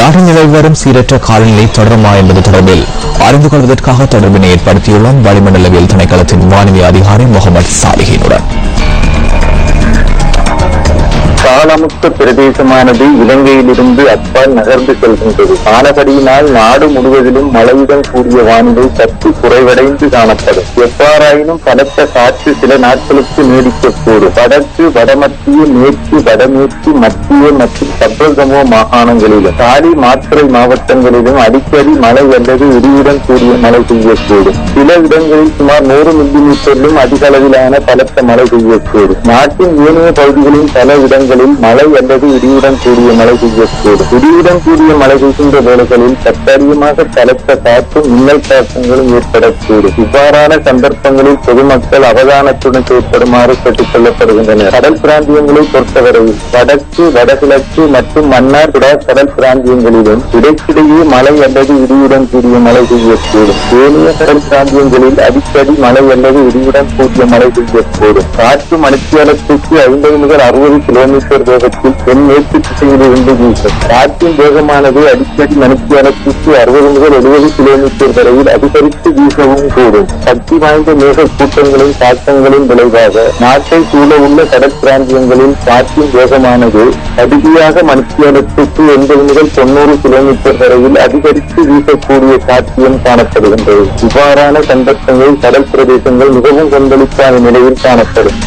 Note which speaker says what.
Speaker 1: நாட்டில் நிலவி வரும் சீரற்ற காலநிலை தொடருமா என்பது தொடர்பில் அறிந்து கொள்வதற்காக தொடர்பினை ஏற்படுத்தியுள்ளோம் வளிமண்டலவியல் திணைக்களத்தின் வானிலை அதிகாரி முகமது சாலிஹினுடன்.
Speaker 2: காலமுக்க பிரதேசமானது இலங்கையிலிருந்து அப்பால் நகர்ந்து செல்கின்றது. ஆனபடியினால் நாடு முழுவதிலும் மழையுடன் கூடிய வானிலை சற்று குறைவடைந்து காணப்படும். எவ்வாறாயினும் பலத்த காற்று சில நாட்களுக்கு நீடிக்கக்கூடும். வடக்கு, வடமத்திய, மேற்கு, வடமேற்கு, மத்திய மற்றும் சப்ரகமோ மாகாணங்களிலும் காலி, மாத்தறை மாவட்டங்களிலும் அடிக்கடி மழை அல்லது இடியுடன் கூடிய மழை பெய்யக்கூடும். சில இடங்களில் சுமார் 100 மில்லிமீட்டரிலும் அதிக அளவிலான பலத்த மழை பெய்யக்கூடும். நாட்டின் ஏனைய பகுதிகளின் பல இடங்களில் மழை அல்லது இடியுடன் கூடிய மழை பெய்யக்கூடும். இடியுடன் கூடிய மழை பெய்கின்ற வேளைகளில் தற்காலிகமாக பலத்த காற்றும் மின்னல் தாக்கங்களும் ஏற்படக்கூடும். இவ்வாறான சந்தர்ப்பங்களில் பொதுமக்கள் அவதானத்துடன் செயற்படுமாறு கேட்டுக் கொள்ளப்படுகின்றனர். கடல் பிராந்தியங்களை பொறுத்தவரையில் வடக்கு, வடகிழக்கு மற்றும் மன்னார் குடா கடல் பிராந்தியங்களிலும் இடைக்கிடையே மழை அல்லது இடியுடன் கூடிய மழை பெய்யக்கூடும். ஏனைய கடல் பிராந்தியங்களில் அடிக்கடி மழை அல்லது இடியுடன் கூடிய மழை பெய்யக்கூடும். காற்று மணித்தியாலத்துக்கு 50 முதல் 60 கிலோமீட்டர் வேகத்தில் தென்மேற்கு திசையிலிருந்து வீசும். காற்றின் வேகமானது அடிக்கடி மணித்தியாலத்துக்கு 60 முதல் 70 கிலோமீட்டர் வரையில் அதிகரித்து வீசவும் கூடும். சக்தி வாய்ந்த மேக கூட்டங்களின் தாக்கங்களின் விளைவாக நாட்டை சூழ உள்ள கடல் பிராந்தியங்களில் காற்றின் வேகமானது அதிகமாக மணித்தியாலத்துக்கு 80 முதல் 90 கிலோமீட்டர் வரையில் அதிகரித்து வீசக்கூடிய சாத்தியம் காணப்படுகின்றது. இவ்வாறான சந்தர்ப்பங்களில் கடல் பிரதேசங்கள் மிகவும் கொந்தளிப்பான நிலையில் காணப்படும்.